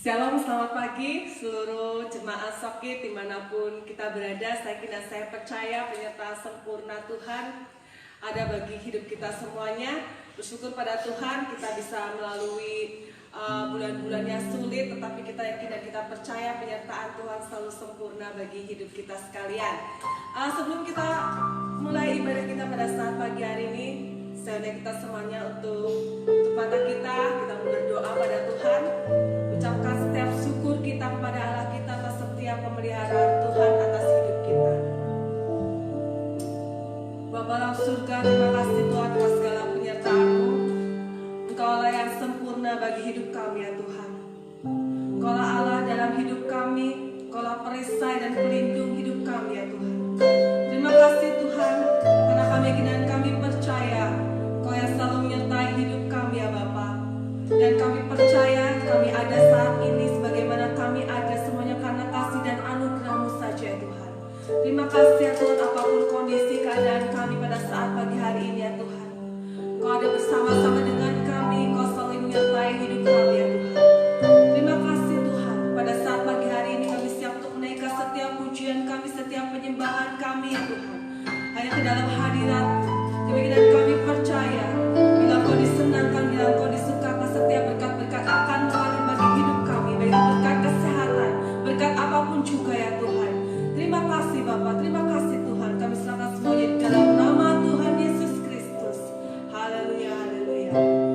Shalom, selamat pagi seluruh jemaat Sokit dimanapun kita berada. Saya percaya penyertaan sempurna Tuhan ada bagi hidup kita semuanya. Bersyukur pada Tuhan kita bisa melalui bulan-bulan yang sulit, tetapi kita yakin dan kita percaya penyertaan Tuhan selalu sempurna bagi hidup kita sekalian. Sebelum kita mulai ibadah kita pada saat pagi hari ini, saya undang kita semuanya untuk mata kita berdoa pada Tuhan. Ucapkan setiap syukur kita kepada Allah kita atas setiap pemeliharaan Tuhan atas hidup kita. Bapa dalam surga, terima kasih Tuhan atas segala penyertaan-Mu. Engkaulah yang sempurna bagi hidup kami ya Tuhan. Engkaulah Allah dalam hidup kami, Engkaulah perisai dan pelindung hidup kami ya Tuhan. Terima kasih Tuhan, karena kami dan kami percaya Engkau yang selalu menyertai hidup kami ya Bapa. Dan kami percaya kami ada saat ini sebagaimana kami ada semuanya karena kasih dan anugerah-Mu saja ya Tuhan. Terima kasih ya Tuhan, apapun kondisi keadaan kami pada saat pagi hari ini ya Tuhan, Kau ada bersama-sama dengan kami, Kau selalu menyertai hidup kami ya Tuhan. Terima kasih Tuhan, pada saat pagi hari ini kami siap untuk menaikkan setiap pujian kami, setiap penyembahan kami ya Tuhan, hanya ke dalam hadirat-Mu. Dan kami percaya bila Kau disenangkan, bila Kau disukakan, setiap berkat-berkat akan mengalir bagi hidup kami, baik berkat kesehatan, berkat apapun juga ya Tuhan. Terima kasih Bapa, terima kasih Tuhan. Kami serahkan semuanya di dalam nama Tuhan Yesus Kristus. Haleluya, haleluya.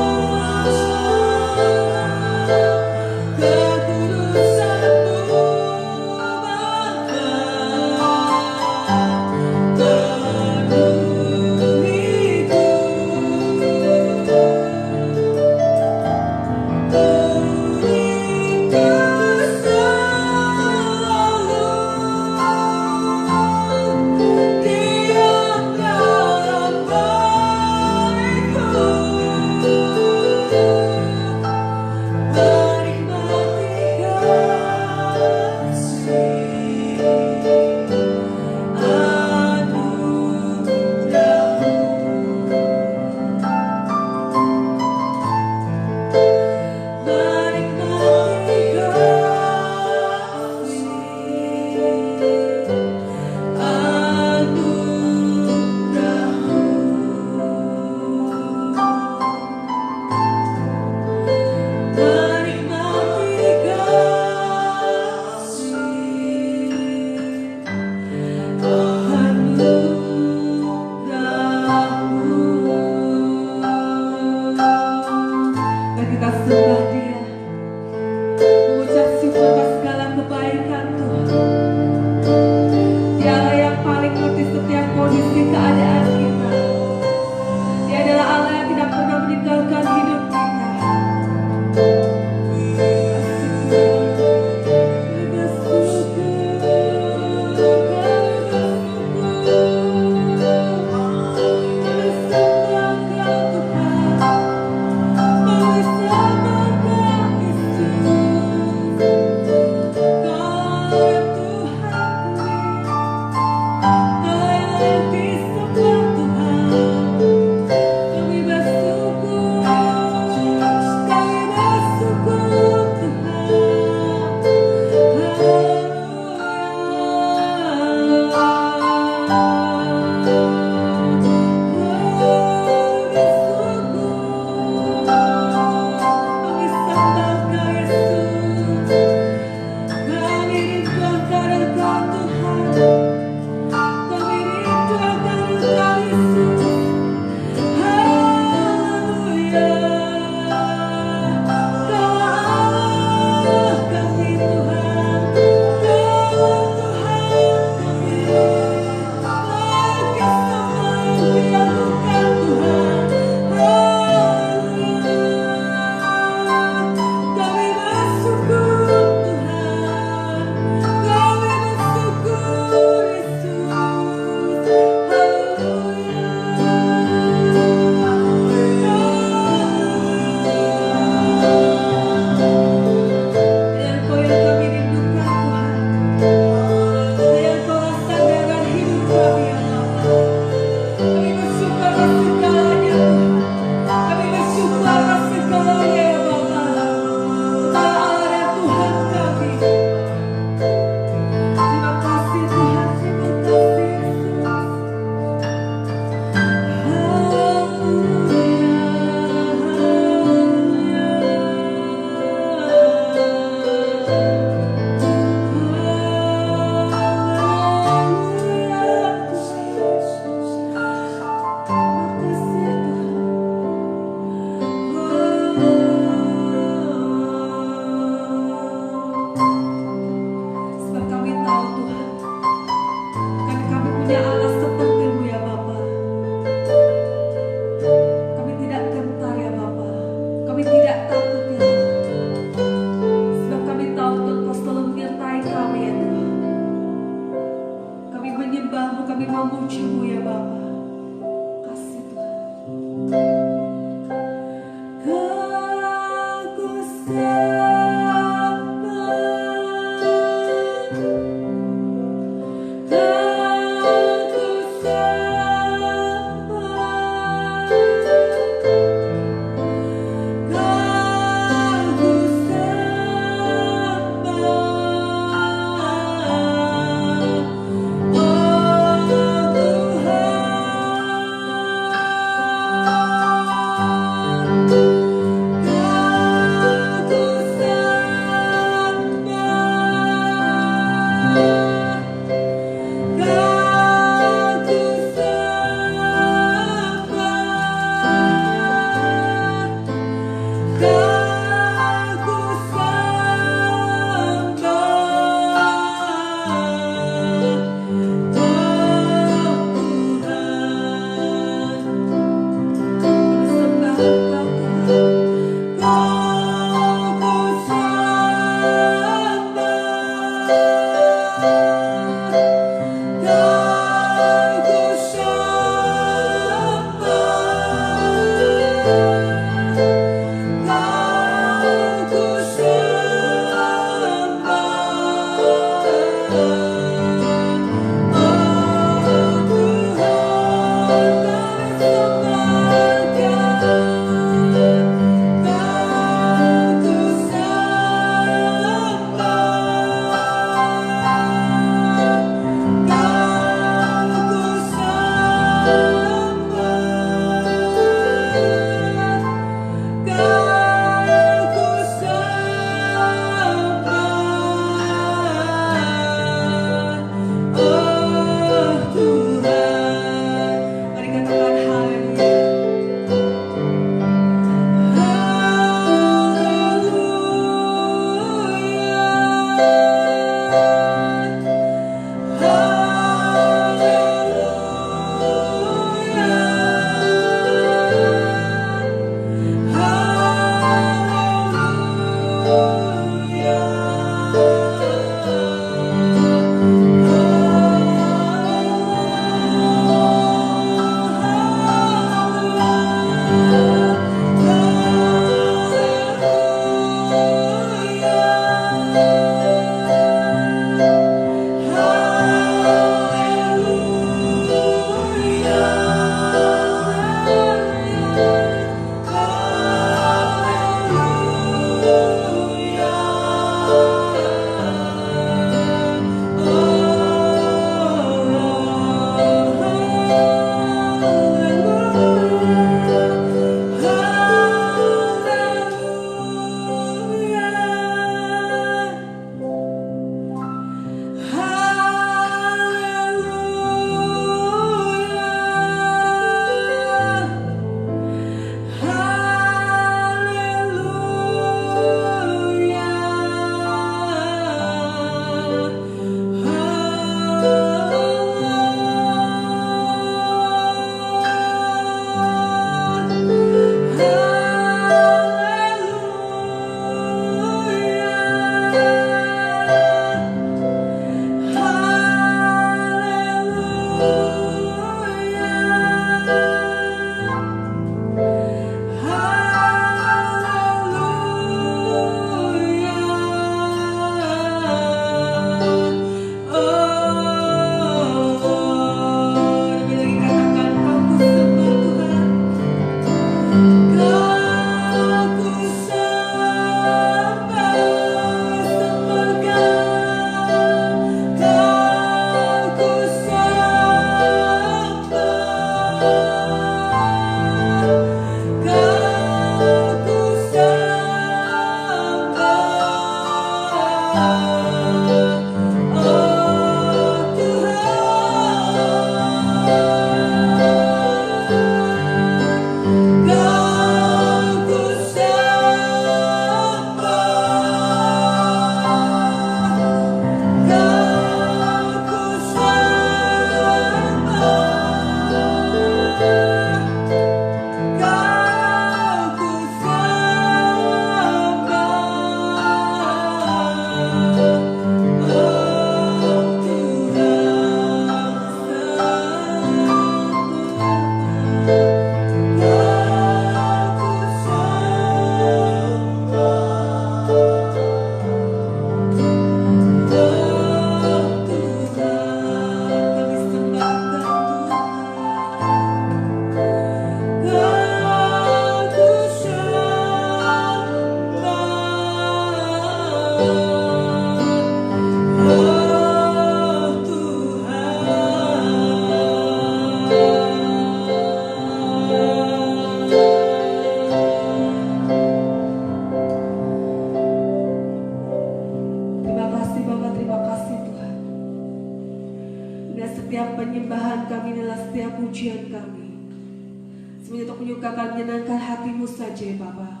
semuanya untuk menyukakan menyenangkan hatimu saja ya Bapa.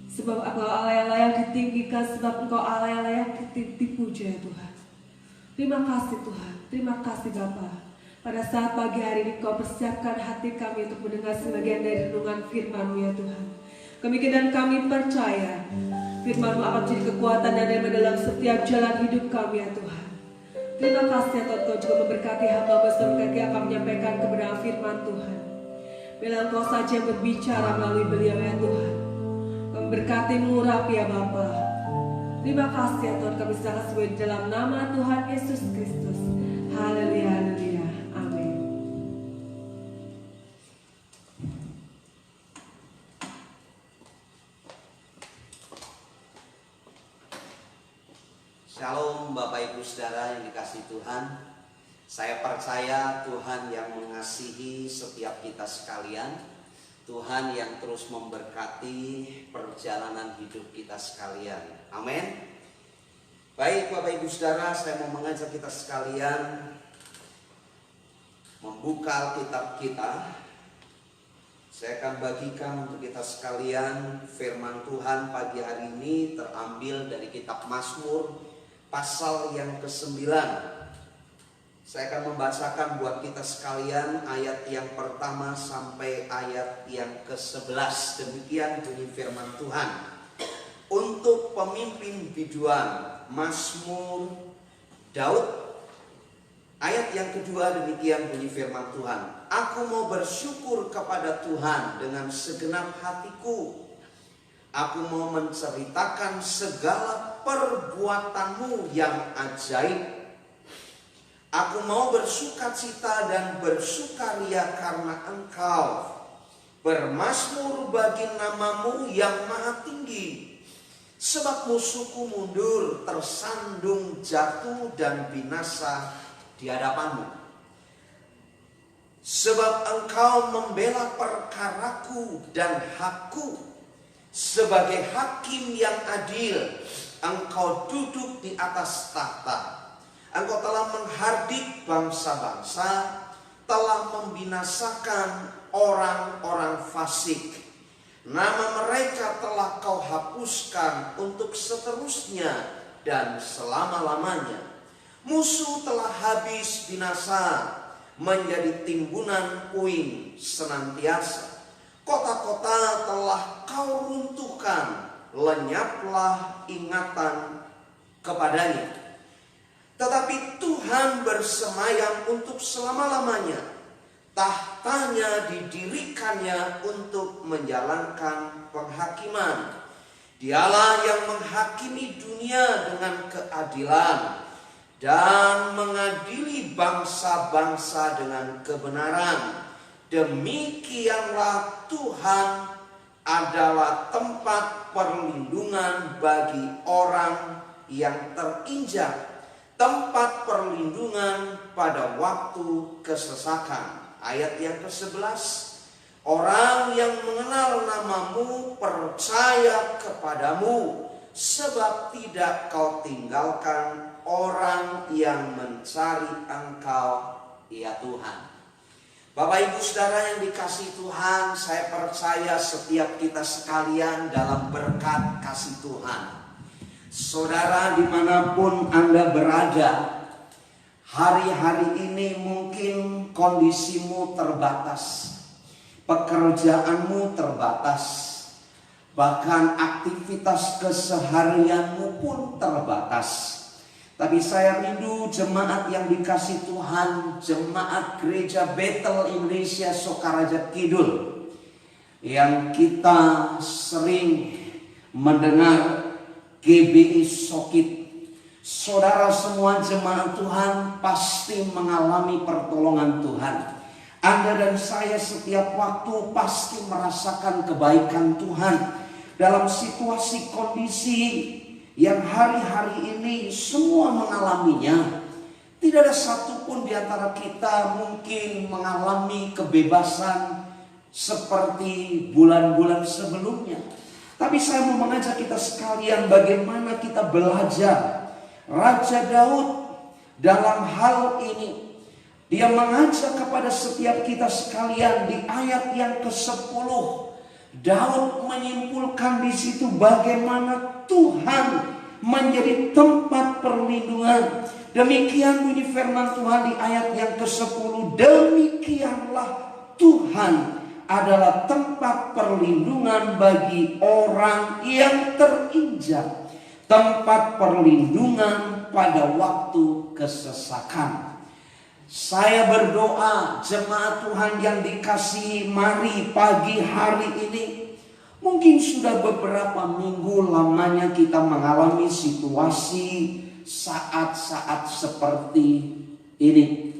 Sebab Engkau Allah yang layak ditinggikan, sebab Engkau Allah yang layak dipuja ya Tuhan. Terima kasih Tuhan, terima kasih Bapa. Pada saat pagi hari ini Kau persiapkan hati kami untuk mendengar sebagian dari renungan firman-Mu ya Tuhan. Kemungkinan kami percaya firman-Mu akan menjadi kekuatan dan daya dalam setiap jalan hidup kami ya Tuhan. Terima kasih ya Tuhan, Kau juga memberkati hamba-Mu yang akan menyampaikan kebenaran firman Tuhan. Biarlah Engkau saja yang berbicara melalui beliau ya Tuhan. Memberkati mengurapi ya Bapa. Terima kasih ya Tuhan, kami serahkan semua di dalam nama Tuhan Yesus Kristus. Haleluya, haleluya. Amin. Shalom Bapak Ibu Saudara yang dikasihi Tuhan. Saya percaya Tuhan yang mengasihi setiap kita sekalian. Tuhan yang terus memberkati perjalanan hidup kita sekalian. Amin. Baik Bapak Ibu Saudara, saya mau mengajak kita sekalian membuka Alkitab kita. Saya akan bagikan untuk kita sekalian firman Tuhan pagi hari ini terambil dari kitab Mazmur pasal yang ke-9. Saya akan membacakan buat kita sekalian ayat yang pertama sampai ayat yang ke-11. Demikian bunyi firman Tuhan. Untuk pemimpin biduan, Mazmur Daud. Ayat yang kedua demikian bunyi firman Tuhan. Aku mau bersyukur kepada Tuhan dengan segenap hatiku. Aku mau menceritakan segala perbuatan-Mu yang ajaib. Aku mau bersukacita dan bersukaria karena Engkau. Bermazmur bagi nama-Mu yang maha tinggi. Sebab musuhku mundur, tersandung, jatuh dan binasa di hadapan-Mu. Sebab Engkau membela perkaraku dan hakku. Sebagai hakim yang adil, Engkau duduk di atas tahta. Engkau telah menghardik bangsa-bangsa, telah membinasakan orang-orang fasik. Nama mereka telah Kau hapuskan untuk seterusnya dan selama-lamanya. Musuh telah habis binasa, menjadi timbunan puing senantiasa. Kota-kota telah Kau runtuhkan, lenyaplah ingatan kepadanya. Tetapi Tuhan bersemayam untuk selama-lamanya. Tahtanya didirikannya untuk menjalankan penghakiman. Dialah yang menghakimi dunia dengan keadilan dan mengadili bangsa-bangsa dengan kebenaran. Demikianlah Tuhan adalah tempat perlindungan bagi orang yang terinjak, tempat perlindungan pada waktu kesesakan. Ayat yang ke-11. Orang yang mengenal nama-Mu percaya kepadamu, sebab tidak Kau tinggalkan orang yang mencari Engkau, ya Tuhan. Bapak Ibu Saudara yang dikasihi Tuhan, saya percaya setiap kita sekalian dalam berkat kasih Tuhan. Saudara dimanapun Anda berada, hari-hari ini mungkin kondisimu terbatas, pekerjaanmu terbatas, bahkan aktivitas keseharianmu pun terbatas. Tapi saya rindu jemaat yang dikasih Tuhan, jemaat Gereja Bethel Indonesia Sokaraja Kidul, yang kita sering mendengar GBI Sokit. Saudara semua jemaat Tuhan pasti mengalami pertolongan Tuhan. Anda dan saya setiap waktu pasti merasakan kebaikan Tuhan dalam situasi kondisi yang hari-hari ini semua mengalaminya. Tidak ada satupun di antara kita mungkin mengalami kebebasan seperti bulan-bulan sebelumnya. Tapi saya mau mengajak kita sekalian bagaimana kita belajar Raja Daud dalam hal ini. Dia mengajak kepada setiap kita sekalian di ayat yang ke-10. Daud menyimpulkan di situ bagaimana Tuhan menjadi tempat perlindungan. Demikian bunyi firman Tuhan di ayat yang ke-10. Demikianlah Tuhan adalah tempat perlindungan bagi orang yang terinjak, tempat perlindungan pada waktu kesesakan. Saya berdoa jemaat Tuhan yang dikasihi, mari pagi hari ini, mungkin sudah beberapa minggu lamanya kita mengalami situasi saat-saat seperti ini.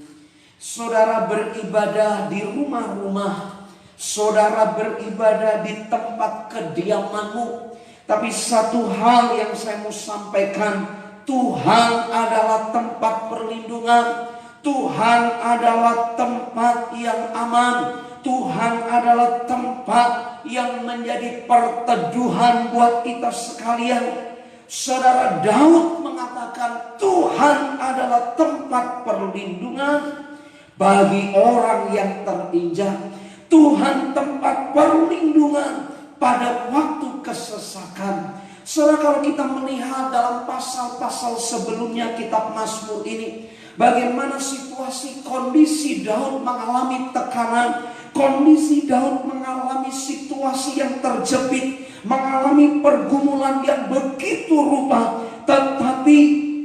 Saudara beribadah di rumah-rumah, saudara beribadah di tempat kediamanmu. Tapi satu hal yang saya mau sampaikan, Tuhan adalah tempat perlindungan. Tuhan adalah tempat yang aman. Tuhan adalah tempat yang menjadi perteduhan buat kita sekalian. Saudara, Daud mengatakan Tuhan adalah tempat perlindungan bagi orang yang terinjak. Tuhan tempat perlindungan pada waktu kesesakan. Saudara, kalau kita melihat dalam pasal-pasal sebelumnya kitab Mazmur ini, bagaimana situasi kondisi Daud mengalami tekanan, kondisi Daud mengalami situasi yang terjepit, mengalami pergumulan yang begitu rupa. Tetapi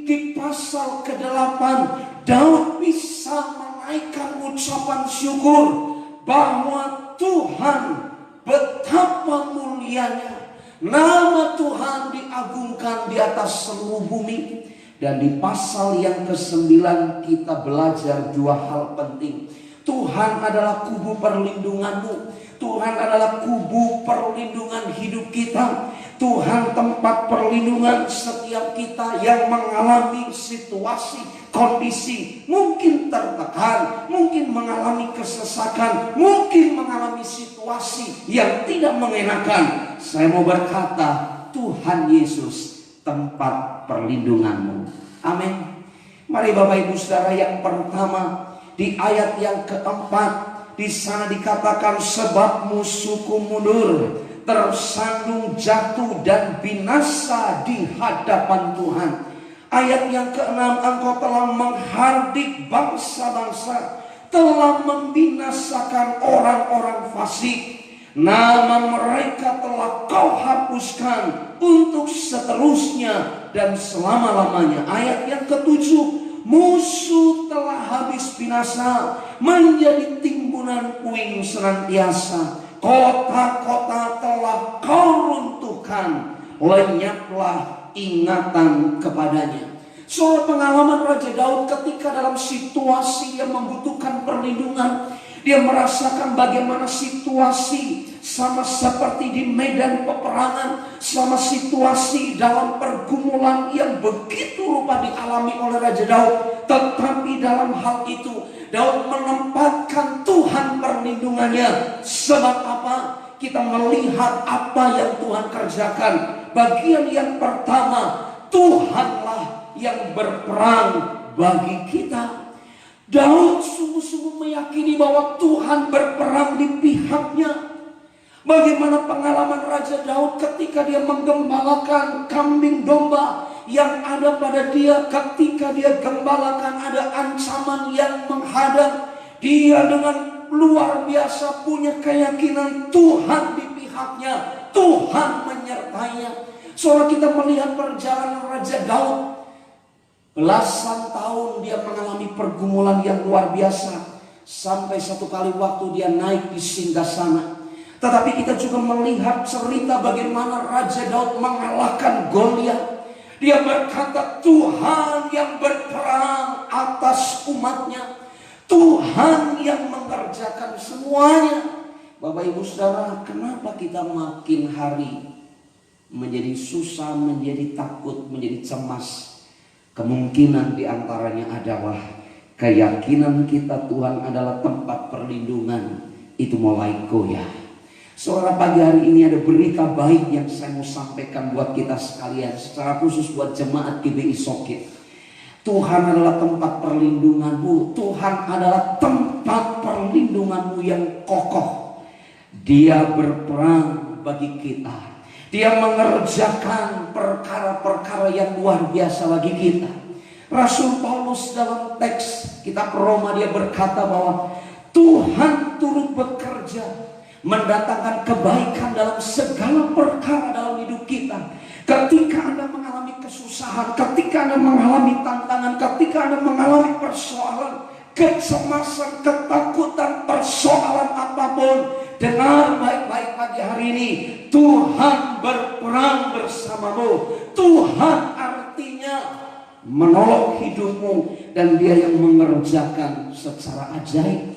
di pasal ke-8 Daud bisa menaikkan ucapan syukur bahwa Tuhan betapa mulianya, nama Tuhan diagungkan di atas seluruh bumi. Dan di pasal yang ke-9 kita belajar dua hal penting. Tuhan adalah kubu perlindunganmu. Tuhan adalah kubu perlindungan hidup kita. Tuhan tempat perlindungan setiap kita yang mengalami situasi, kondisi, mungkin tertekan, mungkin mengalami kesesakan, mungkin mengalami situasi yang tidak mengenakan. Saya mau berkata, Tuhan Yesus tempat perlindunganmu. Amin. Mari Bapak Ibu Saudara, yang pertama di ayat yang keempat, di sana dikatakan sebab musuhku mundur, tersandung jatuh dan binasa di hadapan Tuhan. Ayat yang keenam, engkau telah menghardik bangsa-bangsa, telah membinasakan orang-orang fasik. Nama mereka telah kau hapuskan untuk seterusnya dan selama-lamanya. Ayat yang ketujuh, musuh telah habis binasa, menjadi timbunan puing senantiasa. Kota-kota telah kau runtuhkan, lenyaplah ingatan kepadanya. Soal pengalaman Raja Daud ketika dalam situasi yang membutuhkan perlindungan, dia merasakan bagaimana situasi sama seperti di medan peperangan, sama situasi dalam pergumulan yang begitu rupa dialami oleh Raja Daud. Tetapi dalam hal itu Daud menempatkan Tuhan perlindungannya. Sebab apa? Kita melihat apa yang Tuhan kerjakan. Bagian yang pertama, Tuhanlah yang berperang bagi kita. Daud sungguh-sungguh meyakini bahwa Tuhan berperang di pihaknya. Bagaimana pengalaman Raja Daud ketika dia menggembalakan kambing domba yang ada pada dia. Ketika dia gembalakan ada ancaman yang menghadang. Dia dengan luar biasa punya keyakinan Tuhan di pihaknya, Tuhan menyertainya. Soalnya kita melihat perjalanan Raja Daud, belasan tahun dia mengalami pergumulan yang luar biasa. Sampai satu kali waktu dia naik di singgasana. Tetapi kita juga melihat cerita bagaimana Raja Daud mengalahkan Goliat. Dia berkata, Tuhan yang berperang atas umatnya, Tuhan yang mengerjakan semuanya. Bapak Ibu Saudara, kenapa kita makin hari menjadi susah, menjadi takut, menjadi cemas? Kemungkinan diantaranya adalah keyakinan kita Tuhan adalah tempat perlindungan itu mulai goyah. Saudara, pagi hari ini ada berita baik yang saya mau sampaikan buat kita sekalian, secara khusus buat jemaat GBI Sokit. Tuhan adalah tempat perlindunganmu. Tuhan adalah tempat perlindunganmu yang kokoh. Dia berperang bagi kita. Dia mengerjakan perkara-perkara yang luar biasa bagi kita. Rasul Paulus dalam teks kitab Roma dia berkata bahwa Tuhan turut bekerja mendatangkan kebaikan dalam segala perkara dalam hidup kita. Ketika Anda mengalami kesusahan, ketika Anda mengalami tantangan, ketika Anda mengalami persoalan, kecemasan, ketakutan, persoalan apapun, dengar baik-baik pagi hari ini, Tuhan berperang bersamamu. Tuhan artinya menolong hidupmu, dan Dia yang mengerjakan secara ajaib.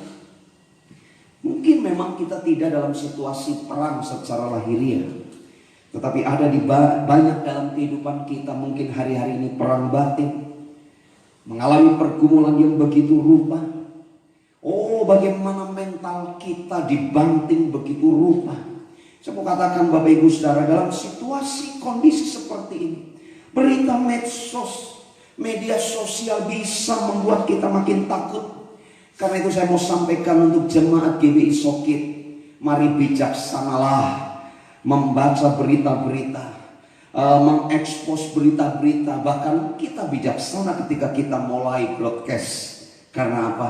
Mungkin memang kita tidak dalam situasi perang secara lahiriah, tetapi ada di banyak dalam kehidupan kita mungkin hari-hari ini perang batin, mengalami pergumulan yang begitu rupa. Oh, bagaimana mental kita dibanting begitu rupa. Saya mau katakan Bapak Ibu Saudara, dalam situasi kondisi seperti ini, berita medsos, media sosial bisa membuat kita makin takut. Karena itu saya mau sampaikan untuk jemaat GBI Sokit, mari bijaksanalah membaca berita-berita, mengekspos berita-berita. Bahkan kita bijaksana ketika kita mulai broadcast. Karena apa?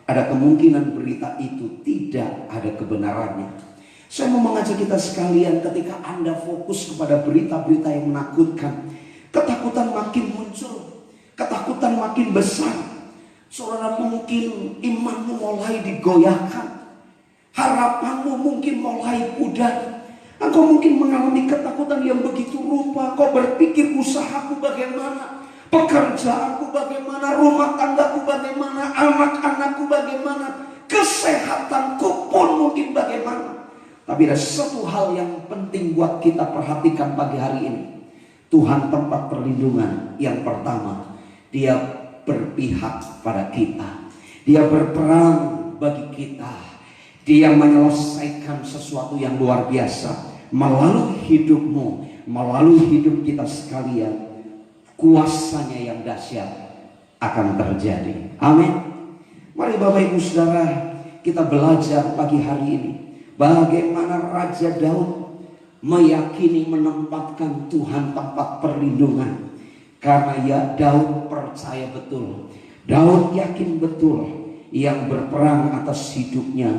Ada kemungkinan berita itu tidak ada kebenarannya. Saya mau mengajak kita sekalian, ketika Anda fokus kepada berita-berita yang menakutkan, ketakutan makin muncul, ketakutan makin besar. Saudara, mungkin imanmu mulai digoyahkan, harapanmu mungkin mulai pudar. Engkau mungkin mengalami ketakutan yang begitu rupa. Kau berpikir usahaku bagaimana, pekerjaanku bagaimana, rumah tanggaku bagaimana, anak-anakku bagaimana, kesehatanku pun mungkin bagaimana. Tapi ada satu hal yang penting buat kita perhatikan pagi hari ini. Tuhan tempat perlindungan. Yang pertama, Dia berpihak pada kita. Dia berperang bagi kita. Dia menyelesaikan sesuatu yang luar biasa melalui hidupmu, melalui hidup kita sekalian. Kuasanya yang dahsyat akan terjadi. Amin. Mari Bapak Ibu Saudara, kita belajar pagi hari ini bagaimana Raja Daud meyakini menempatkan Tuhan tempat perlindungan. Karena ya Daud percaya betul, Daud yakin betul, yang berperang atas hidupnya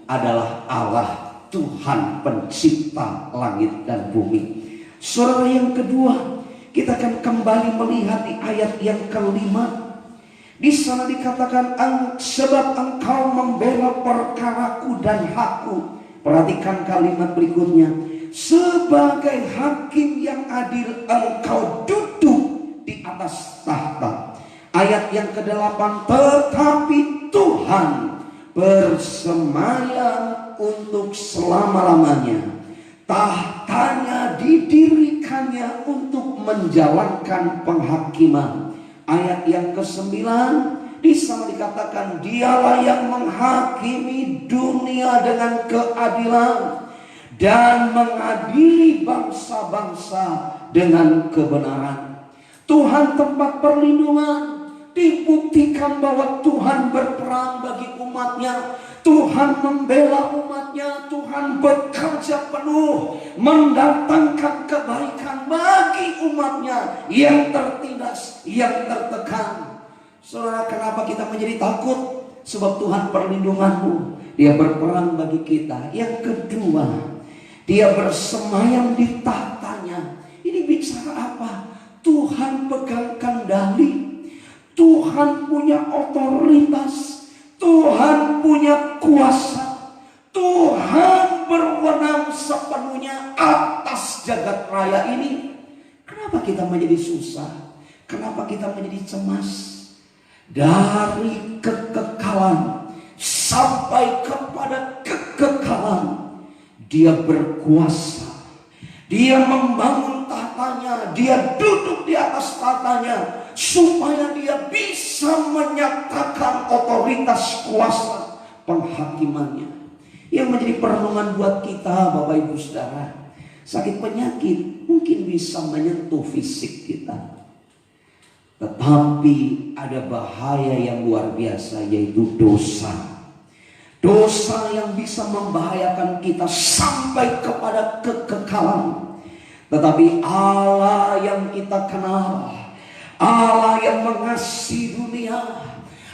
adalah Allah, Tuhan pencipta langit dan bumi. Saudara, yang kedua, kita akan kembali melihat di ayat yang kelima. Di sana dikatakan, sebab engkau membela perkaraku dan hakku. Perhatikan kalimat berikutnya, sebagai hakim yang adil engkau duduk di atas tahta. Ayat yang ke-8, tetapi Tuhan bersemayam untuk selama-lamanya. Tahtanya didirikannya untuk menjalankan penghakiman. Ayat yang ke-9, di sana dikatakan, Dialah yang menghakimi dunia dengan keadilan dan mengadili bangsa-bangsa dengan kebenaran. Tuhan tempat perlindungan, dibuktikan bahwa Tuhan berperang bagi umatnya. Tuhan membela umatnya. Tuhan bekerja penuh mendatangkan kebaikan bagi umatnya yang tertindas, yang tertekan. Saudara, kenapa kita menjadi takut? Sebab Tuhan perlindunganmu. Dia berperang bagi kita. Yang kedua, Dia bersemayam di tahtanya. Ini bicara apa? Tuhan pegang kendali. Tuhan punya otoritas. Tuhan punya kuasa. Tuhan berwenang sepenuhnya atas jagat raya ini. Kenapa kita menjadi susah? Kenapa kita menjadi cemas? Dari kekekalan sampai kepada kekekalan, Dia berkuasa. Dia membangun tahtanya, Dia duduk di atas tahtanya, supaya Dia bisa menyatakan otoritas kuasa penghakimannya. Yang menjadi perenungan buat kita Bapak Ibu Saudara, sakit penyakit mungkin bisa menyentuh fisik kita. Tetapi ada bahaya yang luar biasa, yaitu dosa. Dosa yang bisa membahayakan kita sampai kepada kekekalan. Tetapi Allah yang kita kenal, Allah yang mengasihi dunia,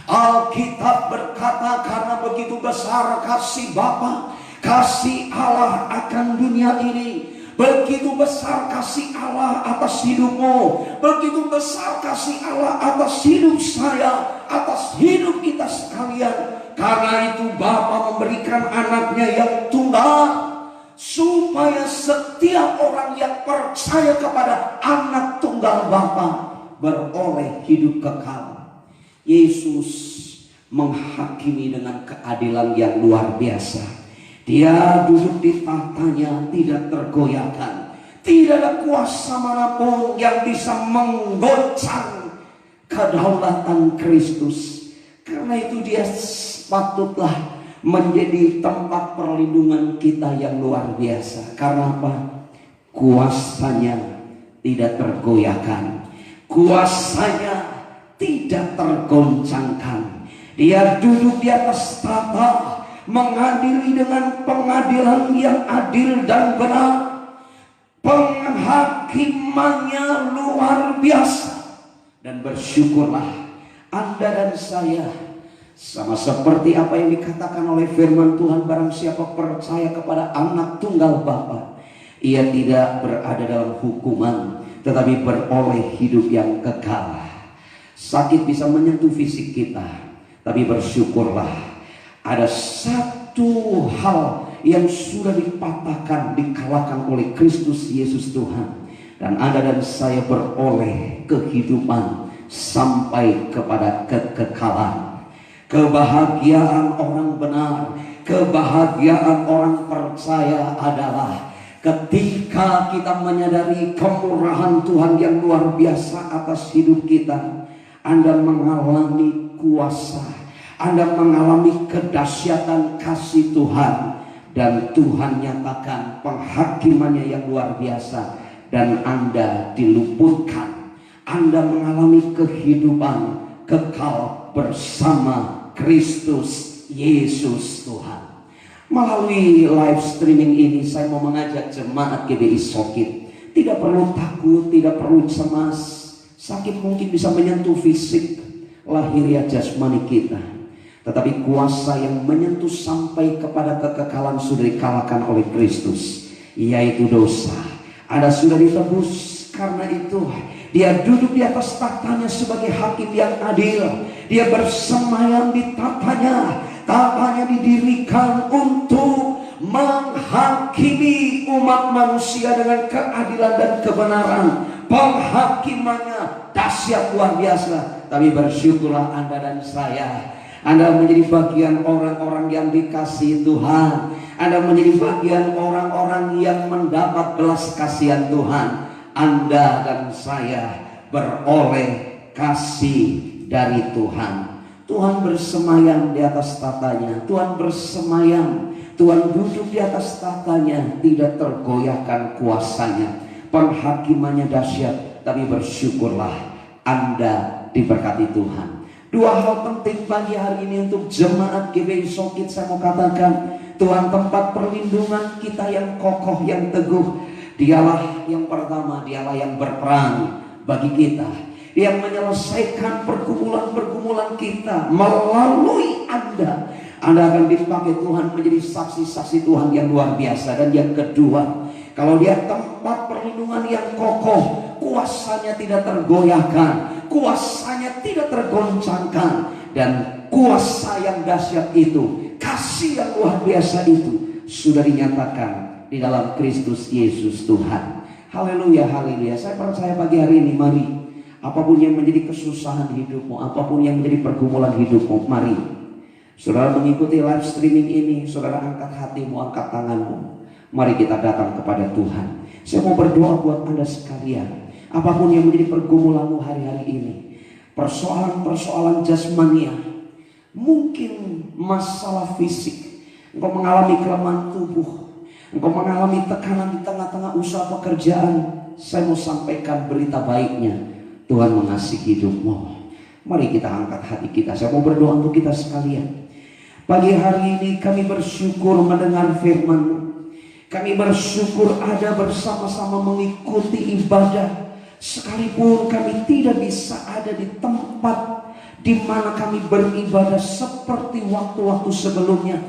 Alkitab berkata, karena begitu besar kasih Bapa, kasih Allah akan dunia ini, begitu besar kasih Allah atas hidupmu, begitu besar kasih Allah atas hidup saya, atas hidup kita sekalian. Karena itu Bapa memberikan anaknya yang tunggal, supaya setiap orang yang percaya kepada anak tunggal Bapa beroleh hidup kekal. Yesus menghakimi dengan keadilan yang luar biasa. Dia duduk di tahtanya tidak tergoyahkan. Tidak ada kuasa manapun yang bisa menggoncang kedaulatan Kristus. Karena itu dia patutlah menjadi tempat perlindungan kita yang luar biasa. Karena apa? Kuasanya tidak tergoyahkan. Kuasanya tidak tergoncangkan. Dia duduk di atas tahta, mengadili dengan pengadilan yang adil dan benar. Penghakimannya luar biasa. Dan bersyukurlah Anda dan saya, sama seperti apa yang dikatakan oleh firman Tuhan, barang siapa percaya kepada anak tunggal Bapa, ia tidak berada dalam hukuman, tetapi beroleh hidup yang kekal. Sakit bisa menyentuh fisik kita, tapi bersyukurlah ada satu hal yang sudah dipatahkan, dikalahkan oleh Kristus Yesus Tuhan. Dan Anda dan saya beroleh kehidupan sampai kepada kekekalan. Kebahagiaan orang benar, kebahagiaan orang percaya adalah ketika kita menyadari kemurahan Tuhan yang luar biasa atas hidup kita. Anda mengalami kuasa, Anda mengalami kedahsyatan kasih Tuhan, dan Tuhan nyatakan penghakimannya yang luar biasa, dan Anda diluputkan. Anda mengalami kehidupan kekal bersama Kristus Yesus Tuhan. Melalui live streaming ini saya mau mengajak jemaat GBI Sokit, tidak perlu takut, tidak perlu cemas. Sakit mungkin bisa menyentuh fisik, lahiriah jasmani kita, tetapi kuasa yang menyentuh sampai kepada kekekalan sudah dikalahkan oleh Kristus, yaitu dosa. Anda sudah ditebus. Karena itu dia duduk di atas tahtanya sebagai hakim yang adil. Dia bersemayam di tahtanya. Tahtanya didirikan untuk menghakimi umat manusia dengan keadilan dan kebenaran. Penghakimannya dahsyat luar biasa. Tapi bersyukurlah Anda dan saya, Anda menjadi bagian orang-orang yang dikasihi Tuhan. Anda menjadi bagian orang-orang yang mendapat belas kasihan Tuhan. Anda dan saya beroleh kasih dari Tuhan. Tuhan bersemayam di atas tahtanya. Tuhan bersemayam, Tuhan duduk di atas tahtanya, tidak tergoyahkan kuasanya. Penghakimannya dahsyat, tapi bersyukurlah Anda diberkati Tuhan. Dua hal penting pagi hari ini untuk jemaat GBI Sokit saya mau katakan. Tuhan tempat perlindungan kita yang kokoh, yang teguh. Dialah yang pertama, dialah yang berperang bagi kita, yang menyelesaikan pergumulan-pergumulan kita melalui Anda. Anda akan dipakai Tuhan menjadi saksi-saksi Tuhan yang luar biasa. Dan yang kedua, kalau dia tempat perlindungan yang kokoh, kuasanya tidak tergoyahkan, kuasanya tidak tergoncangkan, dan kuasa yang dahsyat itu, kasih yang luar biasa itu sudah dinyatakan di dalam Kristus Yesus Tuhan. Haleluya, haleluya. Saya percaya pagi hari ini, mari, apapun yang menjadi kesusahan hidupmu, apapun yang menjadi pergumulan hidupmu, mari saudara mengikuti live streaming ini. Saudara angkat hatimu, angkat tanganmu. Mari kita datang kepada Tuhan. Saya mau berdoa buat Anda sekalian. Apapun yang menjadi pergumulanmu hari-hari ini, persoalan-persoalan jasmania, mungkin masalah fisik, engkau mengalami kelemahan tubuh, engkau mengalami tekanan di tengah-tengah usaha pekerjaan. Saya mau sampaikan berita baiknya. Tuhan mengasihi hidupmu. Mari kita angkat hati kita. Saya mau berdoa untuk kita sekalian. Pagi hari ini kami bersyukur mendengar firman-Mu. Kami bersyukur ada bersama-sama mengikuti ibadah. Sekalipun kami tidak bisa ada di tempat di mana kami beribadah seperti waktu-waktu sebelumnya.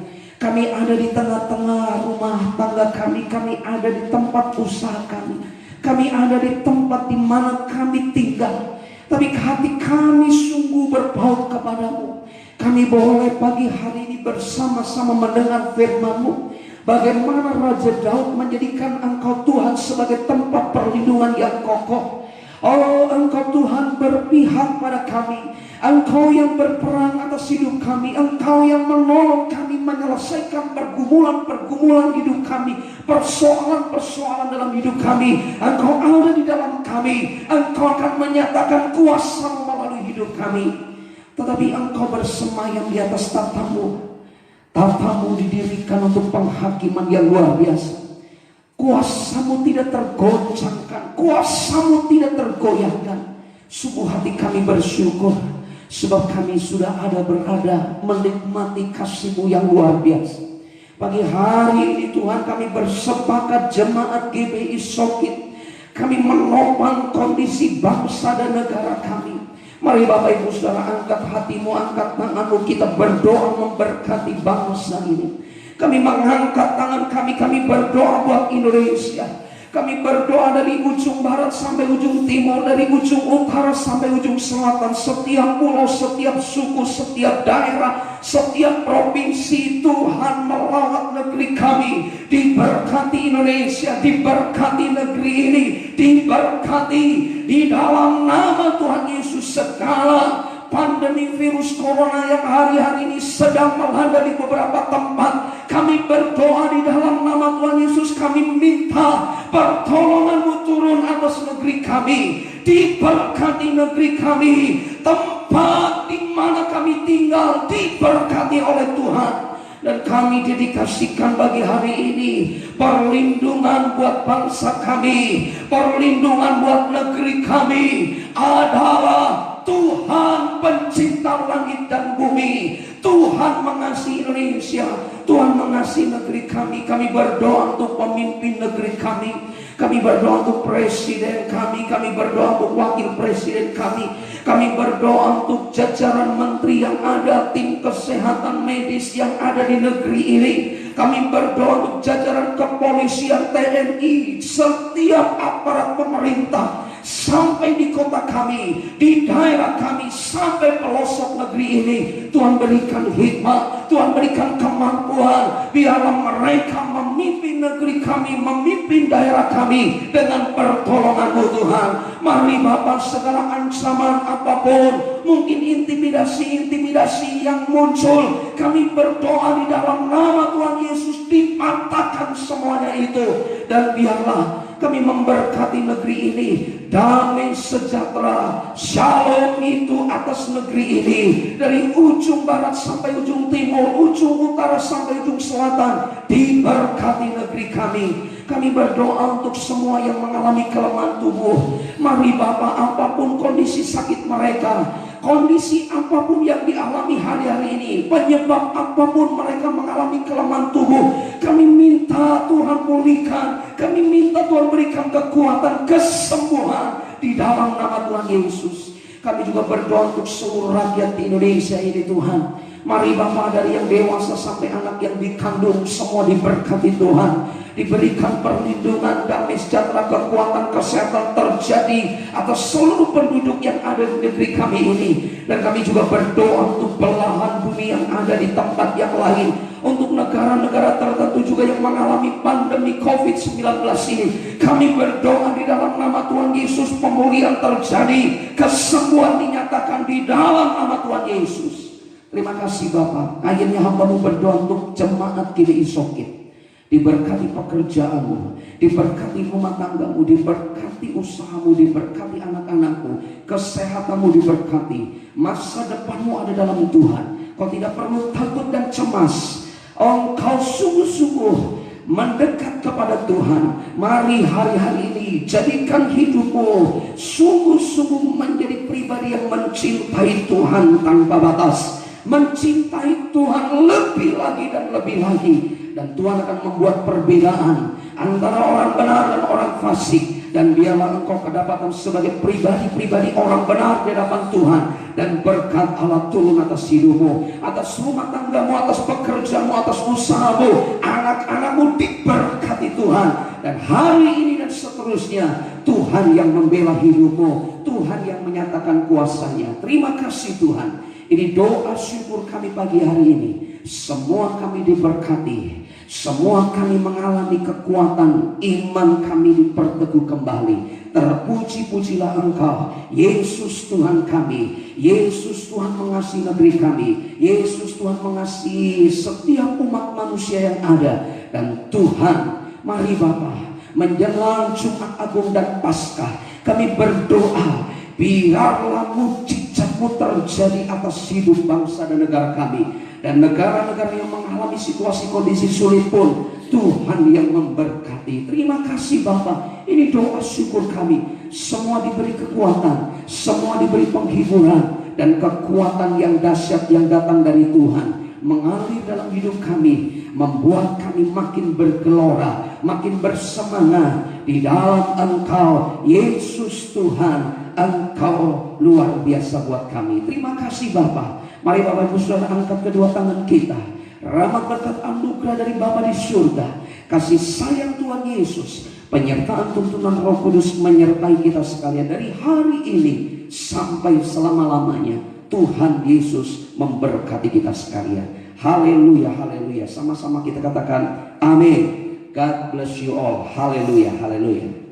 Kami ada di tengah-tengah rumah tangga kami. Kami ada di tempat usaha kami. Kami ada di tempat di mana kami tinggal. Tapi hati kami sungguh berpaut kepadamu. Kami boleh pagi hari ini bersama-sama mendengar firman-Mu. Bagaimana Raja Daud menjadikan Engkau Tuhan sebagai tempat perlindungan yang kokoh. Oh, Engkau Tuhan berpihak pada kami. Engkau yang berperang atas hidup kami. Engkau yang menolong kami menyelesaikan pergumulan-pergumulan hidup kami. Persoalan-persoalan dalam hidup kami. Engkau ada di dalam kami. Engkau akan menyatakan kuasa melalui hidup kami. Tetapi Engkau bersemayam di atas tatamu. Tatamu didirikan untuk penghakiman yang luar biasa. Kuasa-Mu tidak tergoncangkan. Kuasa-Mu tidak tergoyahkan. Sungguh hati kami bersyukur. Sebab kami sudah ada berada menikmati kasih-Mu yang luar biasa. Pagi hari ini Tuhan kami bersepakat jemaat GBI Sokit. Kami menopang kondisi bangsa dan negara kami. Mari Bapak Ibu Saudara, angkat hatimu, angkat tanganmu, kita berdoa memberkati bangsa ini. Kami mengangkat tangan kami berdoa buat Indonesia. Kami berdoa dari ujung barat sampai ujung timur, dari ujung utara sampai ujung selatan. Setiap pulau, setiap suku, setiap daerah, setiap provinsi, Tuhan melawat negeri kami. Diberkati Indonesia, diberkati negeri ini, diberkati di dalam nama Tuhan Yesus. Segala pandemi virus corona yang hari-hari ini sedang melanda di beberapa tempat, kami berdoa di dalam nama Tuhan Yesus. Kami minta pertolongan-Mu turun atas negeri kami. Diberkati negeri kami. Tempat di mana kami tinggal diberkati oleh Tuhan. Dan kami dedikasikan bagi hari ini perlindungan buat bangsa kami, perlindungan buat negeri kami adalah Tuhan pencipta langit dan bumi. Tuhan mengasihi Indonesia, Tuhan mengasihi negeri kami. Kami berdoa untuk pemimpin negeri kami. Kami berdoa untuk presiden kami. Kami berdoa untuk wakil presiden kami. Kami berdoa untuk jajaran menteri yang ada, tim kesehatan medis yang ada di negeri ini. Kami berdoa untuk jajaran kepolisian, TNI, setiap aparat pemerintah, sampai di kota kami, di daerah kami, sampai pelosok negeri ini. Tuhan berikan hikmat, Tuhan berikan kemampuan. Biarlah mereka memimpin negeri kami, memimpin daerah kami dengan pertolongan-Mu Tuhan. Mari Bapa, segala ancaman apapun, mungkin intimidasi yang muncul, kami berdoa di dalam nama Tuhan Yesus, dipatahkan semuanya itu. Dan biarlah kami memberkati negeri ini, damai sejahtera, shalom itu atas negeri ini. Dari ujung barat sampai ujung timur, ujung utara sampai ujung selatan, diberkati negeri kami. Kami berdoa untuk semua yang mengalami kelemahan tubuh. Mari Bapak, apapun kondisi sakit mereka, kondisi apapun yang dialami hari-hari ini, penyebab apapun mereka mengalami kelemahan tubuh, kami minta Tuhan pulihkan. Kami minta Tuhan berikan kekuatan, kesembuhan di dalam nama Tuhan Yesus. Kami juga berdoa untuk seluruh rakyat di Indonesia ini Tuhan. Mari Bapak, dari yang dewasa sampai anak yang dikandung, semua diberkati Tuhan. Diberikan perlindungan, damai sejahtera, kekuatan, kesehatan terjadi atas seluruh penduduk yang ada di negeri kami ini. Dan kami juga berdoa untuk belahan bumi yang ada di tempat yang lain, untuk negara-negara tertentu juga yang mengalami pandemi COVID-19 ini. Kami berdoa di dalam nama Tuhan Yesus, pemulihan terjadi, kesembuhan dinyatakan di dalam nama Tuhan Yesus. Terima kasih Bapak. Akhirnya hamba-Mu berdoa untuk jemaat GBI Sokit. Diberkati pekerjaanmu, diberkati rumah tanggamu, diberkati usahamu, diberkati anak-anakmu, kesehatanmu diberkati. Masa depanmu ada dalam Tuhan. Kau tidak perlu takut dan cemas. Engkau sungguh-sungguh mendekat kepada Tuhan. Mari hari-hari ini jadikan hidupmu sungguh-sungguh menjadi pribadi yang mencintai Tuhan tanpa batas, mencintai Tuhan lebih lagi dan lebih lagi. Dan Tuhan akan membuat perbedaan antara orang benar dan orang fasik. Dan biarlah engkau kedapatan sebagai pribadi-pribadi orang benar di hadapan Tuhan. Dan berkat Allah turun atas hidupmu, atas rumah tanggamu, atas pekerjaanmu, atas usahamu. Anak-anakmu diberkati Tuhan. Dan hari ini dan seterusnya, Tuhan yang membela hidupmu, Tuhan yang menyatakan kuasanya. Terima kasih Tuhan. Ini doa syukur kami pagi hari ini. Semua kami diberkati, semua kami mengalami kekuatan, iman kami diperteguh kembali. Terpuji-pujilah Engkau, Yesus Tuhan kami. Yesus Tuhan mengasihi negeri kami. Yesus Tuhan mengasihi setiap umat manusia yang ada. Dan Tuhan, mari Bapa, menjelang Jumat Agung dan Paskah, kami berdoa, biarlah mujizat-Mu terjadi atas hidup bangsa dan negara kami. Dan negara-negara yang mengalami situasi kondisi sulit pun Tuhan yang memberkati. Terima kasih Bapa. Ini doa syukur kami. Semua diberi kekuatan, semua diberi penghiburan, dan kekuatan yang dahsyat yang datang dari Tuhan mengalir dalam hidup kami, membuat kami makin bergelora, makin bersemangat di dalam Engkau, Yesus Tuhan. Engkau luar biasa buat kami. Terima kasih Bapa. Mari Bapak Ibu Saudara angkat kedua tangan kita. Rahmat berkat anugerah dari Bapa di surga, kasih sayang Tuhan Yesus, penyertaan tuntunan Roh Kudus menyertai kita sekalian dari hari ini sampai selama-lamanya. Tuhan Yesus memberkati kita sekalian. Haleluya, haleluya. Sama-sama kita katakan amin. God bless you all. Haleluya, haleluya.